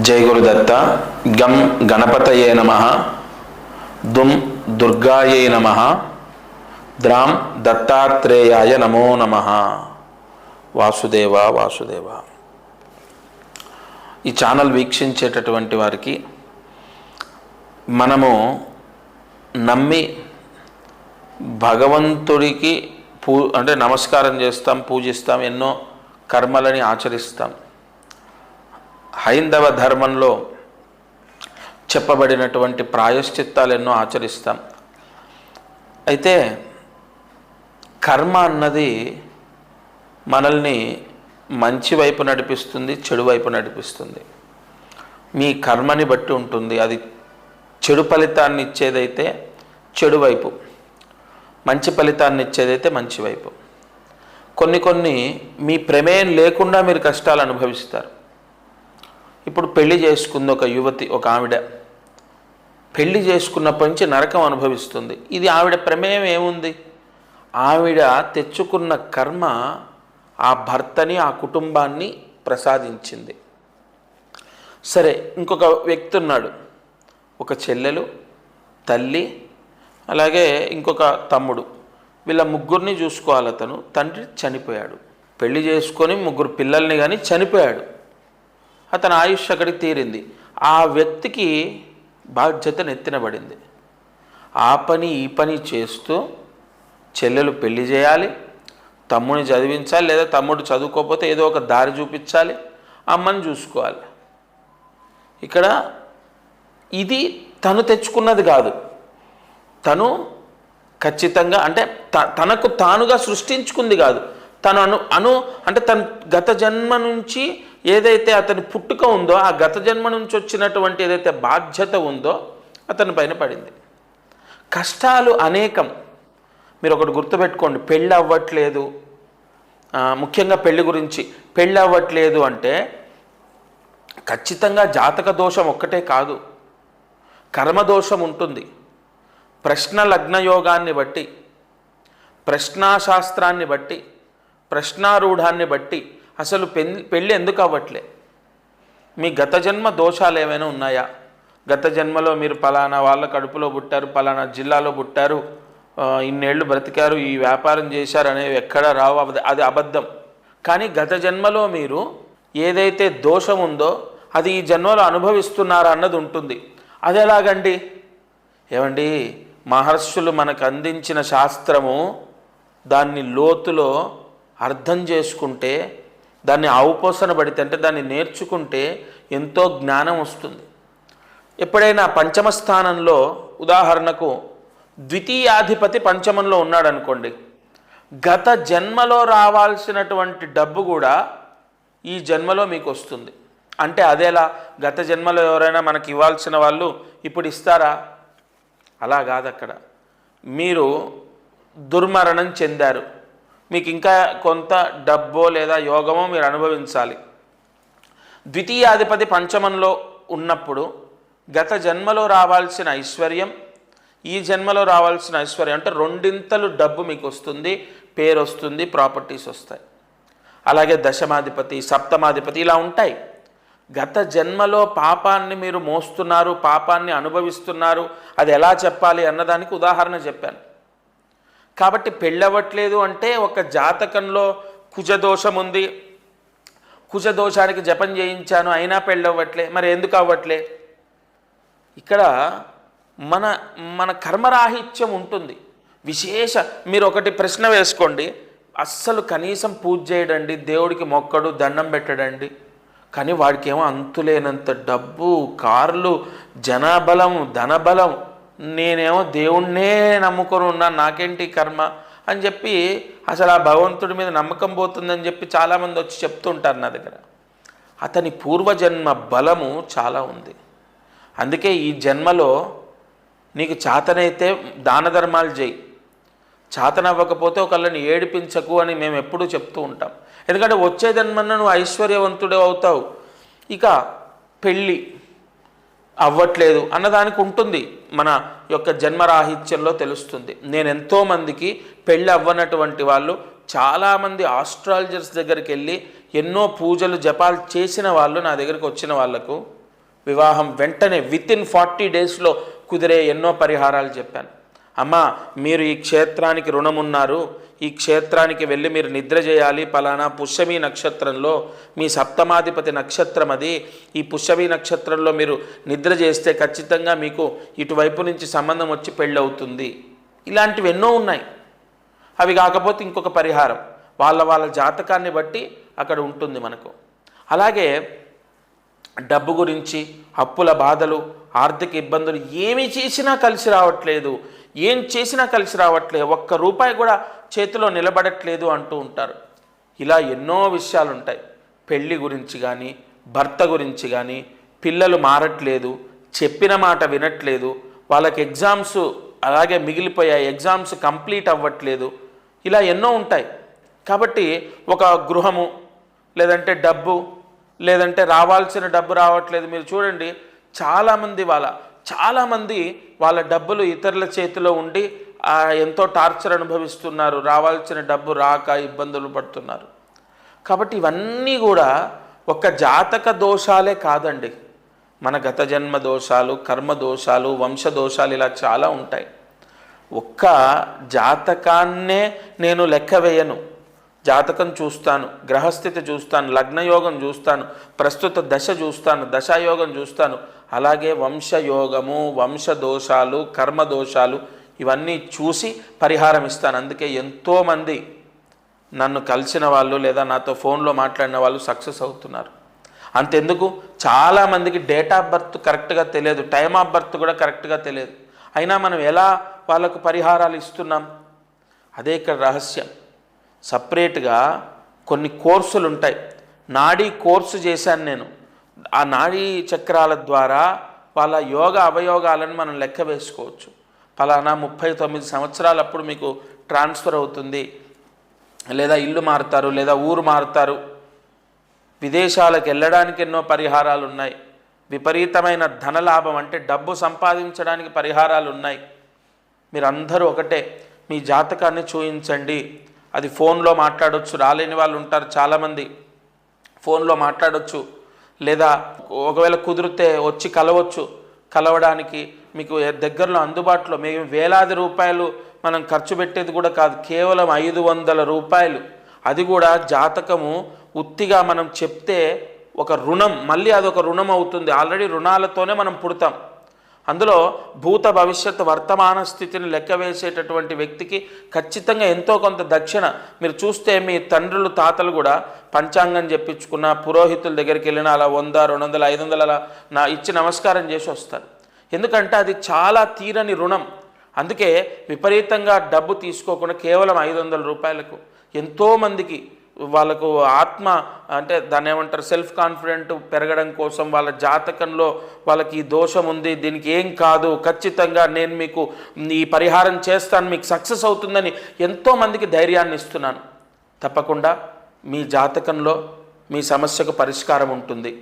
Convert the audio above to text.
జై గురుదత్త. గం గణపతయే నమః. దుం దుర్గాయే నమః. ద్రాం దత్తాత్రేయాయ నమో నమః. వాసుదేవ వాసుదేవ. ఈ ఛానల్ వీక్షించేటటువంటి వారికి మనము నమ్మి భగవంతుడికి అంటే నమస్కారం చేస్తాం, పూజిస్తాం, ఎన్నో కర్మలని ఆచరిస్తాం. హైందవ ధర్మంలో చెప్పబడినటువంటి ప్రాయశ్చిత్తాలు ఎన్నో ఆచరిస్తాం. అయితే కర్మ అన్నది మనల్ని మంచి వైపు నడిపిస్తుంది, చెడు వైపు నడిపిస్తుంది. మీ కర్మని బట్టి ఉంటుంది. అది చెడు ఫలితాన్ని ఇచ్చేదైతే చెడు వైపు, మంచి ఫలితాన్ని ఇచ్చేదైతే మంచి వైపు. కొన్ని మీ ప్రమేయం లేకుండా మీరు కష్టాలు అనుభవిస్తారు. ఇప్పుడు పెళ్లి చేసుకుంది ఒక యువతి, ఒక ఆవిడ పెళ్లి చేసుకున్నప్పటి నుంచి నరకం అనుభవిస్తుంది. ఇది ఆవిడ ప్రమేయం ఏముంది? ఆవిడ తెచ్చుకున్న కర్మ ఆ భర్తని, ఆ కుటుంబాన్ని ప్రసాదించింది. సరే, ఇంకొక వ్యక్తి ఉన్నాడు, ఒక చెల్లెలు, తల్లి, అలాగే ఇంకొక తమ్ముడు. వీళ్ళ ముగ్గురిని చూసుకోవాలి. అతను తండ్రి చనిపోయాడు. పెళ్లి చేసుకొని ముగ్గురు పిల్లల్ని కానీ చనిపోయాడు. అతని ఆయుష్ అక్కడికి తీరింది. ఆ వ్యక్తికి బాధ్యత నెత్తినబడింది. ఆ పని ఈ పని చేస్తూ చెల్లెలు పెళ్లి చేయాలి, తమ్ముడిని చదివించాలి, లేదా తమ్ముడు చదువుకోకపోతే ఏదో ఒక దారి చూపించాలి, అమ్మని చూసుకోవాలి. ఇక్కడ ఇది తను తెచ్చుకున్నది కాదు. తను ఖచ్చితంగా అంటే తనకు తానుగా సృష్టించుకుంది కాదు. తను అంటే తన గత జన్మ నుంచి ఏదైతే అతని పుట్టుక ఉందో, ఆ గత జన్మ నుంచి వచ్చినటువంటి ఏదైతే బాధ్యత ఉందో అతని పైన పడింది. కష్టాలు అనేకం. మీరు ఒకటి గుర్తుపెట్టుకోండి, పెళ్ళి అవ్వట్లేదు, ముఖ్యంగా పెళ్లి గురించి పెళ్ళి అవ్వట్లేదు అంటే ఖచ్చితంగా జాతక దోషం ఒక్కటే కాదు, కర్మదోషం ఉంటుంది. ప్రశ్న లగ్నయోగాన్ని బట్టి, ప్రశ్నాశాస్త్రాన్ని బట్టి, ప్రశ్నారూఢాన్ని బట్టి అసలు పెళ్ళి ఎందుకు అవ్వట్లే? మీ గత జన్మ దోషాలు ఏమైనా ఉన్నాయా? గత జన్మలో మీరు పలానా వాళ్ళ కడుపులో పుట్టారు, పలానా జిల్లాలో పుట్టారు, ఇన్నేళ్ళు బ్రతికారు, ఈ వ్యాపారం చేశారు అనేవి ఎక్కడా రావు. అది అబద్ధం. కానీ గత జన్మలో మీరు ఏదైతే దోషం ఉందో అది ఈ జన్మలో అనుభవిస్తున్నారా అన్నది ఉంటుంది. అది ఎలాగండి? ఏమండి, మహర్షులు మనకు అందించిన శాస్త్రము దాన్ని లోతులో అర్థం చేసుకుంటే, దాన్ని ఔపోసన పడితే అంటే దాన్ని నేర్చుకుంటే ఎంతో జ్ఞానం వస్తుంది. ఎప్పుడైనా పంచమ స్థానంలో ఉదాహరణకు ద్వితీయాధిపతి పంచమంలో ఉన్నాడు అనుకోండి, గత జన్మలో రావాల్సినటువంటి డబ్బు కూడా ఈ జన్మలో మీకు వస్తుంది. అంటే అదేలా? గత జన్మలో ఎవరైనా మనకి ఇవ్వాల్సిన వాళ్ళు ఇప్పుడు ఇస్తారా? అలా కాదు. అక్కడ మీరు దుర్మరణం చెందారు, మీకు ఇంకా కొంత డబ్బో లేదా యోగమో మీరు అనుభవించాలి. ద్వితీయాధిపతి పంచమంలో ఉన్నప్పుడు గత జన్మలో రావాల్సిన ఐశ్వర్యం, ఈ జన్మలో రావాల్సిన ఐశ్వర్యం అంటే రెండింతలు డబ్బు మీకు వస్తుంది, పేరు వస్తుంది, ప్రాపర్టీస్ వస్తాయి. అలాగే దశమాధిపతి, సప్తమాధిపతి ఇలా ఉంటాయి. గత జన్మలో పాపాన్ని మీరు మోస్తున్నారు, పాపాన్ని అనుభవిస్తున్నారు. అది ఎలా చెప్పాలి అన్నదానికి ఉదాహరణ చెప్పాను. కాబట్టి పెళ్ళవ్వట్లేదు అంటే ఒక జాతకంలో కుజదోషం ఉంది, కుజదోషానికి జపం చేయించాను అయినా పెళ్ళవ్వట్లే. మరి ఎందుకు అవ్వట్లే? ఇక్కడ మన కర్మరాహిత్యం ఉంటుంది. మీరు ఒకటి ప్రశ్న వేసుకోండి, అస్సలు కనీసం పూజ చేయడండి, దేవుడికి మొక్కడు, దండం పెట్టడండి, కానీ వాడికి ఏమో అంతులేనంత డబ్బు, కార్లు, జనబలం, ధనబలం, నేనేమో దేవుణ్ణే నమ్ముకొని ఉన్నాను, నాకేంటి కర్మ అని చెప్పి అసలు ఆ భగవంతుడి మీద నమ్మకం పోతుందని చెప్పి చాలామంది వచ్చి చెప్తుంటారు నా దగ్గర. అతని పూర్వజన్మ బలము చాలా ఉంది. అందుకే ఈ జన్మలో నీకు చాతనైతే దాన ధర్మాలు చేయి, చాతనవ్వకపోతే ఒకళ్ళని ఏడిపించకు అని మేము ఎప్పుడూ చెప్తూ ఉంటాం. ఎందుకంటే వచ్చే జన్మన్న నువ్వు ఐశ్వర్యవంతుడే అవుతావు. ఇక పెళ్ళి అవ్వట్లేదు అన్నదానికి ఉంటుంది, మన యొక్క జన్మరాహిత్యంలో తెలుస్తుంది. నేను ఎంతోమందికి పెళ్ళి అవ్వనటువంటి వాళ్ళు, చాలామంది ఆస్ట్రాలజర్స్ దగ్గరికి వెళ్ళి ఎన్నో పూజలు జపాలు చేసిన వాళ్ళు నా దగ్గరికి వచ్చిన వాళ్లకు వివాహం వెంటనే వితిన్ 40 డేస్లో కుదిరే ఎన్నో పరిహారాలు చెప్పాను. అమ్మ, మీరు ఈ క్షేత్రానికి రుణమున్నారు, ఈ క్షేత్రానికి వెళ్ళి మీరు నిద్ర చేయాలి, పలానా పుష్యమి నక్షత్రంలో, మీ సప్తమాధిపతి నక్షత్రం అది, ఈ పుష్యమి నక్షత్రంలో మీరు నిద్ర చేస్తే ఖచ్చితంగా మీకు ఇటువైపు నుంచి సంబంధం వచ్చి పెళ్ళవుతుంది. ఇలాంటివి ఎన్నో ఉన్నాయి. అవి కాకపోతే ఇంకొక పరిహారం వాళ్ళ జాతకాన్ని బట్టి అక్కడ ఉంటుంది మనకు. అలాగే డబ్బు గురించి, అప్పుల బాధలు, ఆర్థిక ఇబ్బందులు, ఏమి చేసినా కలిసి రావట్లేదు, ఏం చేసినా కలిసి రావట్లేదు, ఒక్క రూపాయి కూడా చేతిలో నిలబడట్లేదు అంటూ ఉంటారు. ఇలా ఎన్నో విషయాలు ఉంటాయి. పెళ్ళి గురించి కానీ, భర్త గురించి కానీ, పిల్లలు మారట్లేదు, చెప్పిన మాట వినట్లేదు, వాళ్ళకి ఎగ్జామ్స్ అలాగే మిగిలిపోయాయి, ఎగ్జామ్స్ కంప్లీట్ అవ్వట్లేదు, ఇలా ఎన్నో ఉంటాయి. కాబట్టి ఒక గృహము, లేదంటే డబ్బు, లేదంటే రావాల్సిన డబ్బు రావట్లేదు. మీరు చూడండి, చాలామంది వాళ్ళ డబ్బులు ఇతరుల చేతిలో ఉండి ఎంతో టార్చర్ అనుభవిస్తున్నారు, రావాల్సిన డబ్బు రాక ఇబ్బందులు పడుతున్నారు. కాబట్టి ఇవన్నీ కూడా ఒక జాతక దోషాలే కాదండి, మన గత జన్మ దోషాలు, కర్మ దోషాలు, వంశ దోషాలు ఇలా చాలా ఉంటాయి. ఒక్క జాతకాన్నే నేను లెక్క వేయను. జాతకం చూస్తాను, గ్రహస్థితి చూస్తాను, లగ్నయోగం చూస్తాను, ప్రస్తుత దశ చూస్తాను, దశాయోగం చూస్తాను, అలాగే వంశయోగము, వంశదోషాలు, కర్మదోషాలు ఇవన్నీ చూసి పరిహారం ఇస్తాను. అందుకే ఎంతోమంది నన్ను కలిసిన వాళ్ళు లేదా నాతో ఫోన్లో మాట్లాడిన వాళ్ళు సక్సెస్ అవుతున్నారు. అంతెందుకు, చాలామందికి డేట్ ఆఫ్ బర్త్ కరెక్ట్గా తెలియదు, టైమ్ ఆఫ్ బర్త్ కూడా కరెక్ట్గా తెలియదు. అయినా మనం ఎలా వాళ్ళకు పరిహారాలు ఇస్తున్నాం? అదే ఇక్కడ రహస్యం. సపరేట్గా కొన్ని కోర్సులు ఉంటాయి. నాడీ కోర్సు చేశాను నేను. ఆ నాడీ చక్రాల ద్వారా వాళ్ళ యోగ అవయోగాలను మనం లెక్క వేసుకోవచ్చు. ఫలానా 39 సంవత్సరాలప్పుడు మీకు ట్రాన్స్ఫర్ అవుతుంది, లేదా ఇల్లు మారుతారు, లేదా ఊరు మారుతారు, విదేశాలకు వెళ్ళడానికి ఎన్నో పరిహారాలు ఉన్నాయి, విపరీతమైన ధనలాభం అంటే డబ్బు సంపాదించడానికి పరిహారాలు ఉన్నాయి. మీరందరూ ఒకటే, మీ జాతకాన్ని చూయించండి. అది ఫోన్లో మాట్లాడవచ్చు, రాలేని వాళ్ళు ఉంటారు చాలామంది, ఫోన్లో మాట్లాడవచ్చు, లేదా ఒకవేళ కుదిరితే వచ్చి కలవడానికి మీకు దగ్గరలో అందుబాటులో. మేము వేలాది రూపాయలు మనం ఖర్చు పెట్టేది కూడా కాదు, కేవలం 500 రూపాయలు. అది కూడా జాతకము ఉత్తిగా మనం చెప్తే ఒక రుణం, మళ్ళీ అదొక రుణం అవుతుంది. ఆల్రెడీ రుణాలతోనే మనం పుడతాం. అందులో భూత భవిష్యత్ వర్తమాన స్థితిని లెక్క వేసేటటువంటి వ్యక్తికి ఖచ్చితంగా ఎంతో కొంత దక్షిణ. మీరు చూస్తే మీ తండ్రులు తాతలు కూడా పంచాంగం చెప్పించుకున్న పురోహితుల దగ్గరికి వెళ్ళిన అలా 100, 200, 500 అలా ఇచ్చి నమస్కారం చేసి వస్తారు. ఎందుకంటే అది చాలా తీరని రుణం. అందుకే విపరీతంగా డబ్బు తీసుకోకుండా కేవలం 500 రూపాయలకు ఎంతోమందికి వాళ్ళకు ఆత్మ అంటే దాన్ని ఏమంటారు, సెల్ఫ్ కాన్ఫిడెంట్ పెరగడం కోసం, వాళ్ళ జాతకంలో వాళ్ళకి ఈ దోషం ఉంది, దీనికి ఏం కాదు, ఖచ్చితంగా నేను మీకు ఈ పరిహారం చేస్తాను, మీకు సక్సెస్ అవుతుందని ఎంతోమందికి ధైర్యాన్ని ఇస్తున్నాను. తప్పకుండా మీ జాతకంలో మీ సమస్యకు పరిష్కారం ఉంటుంది.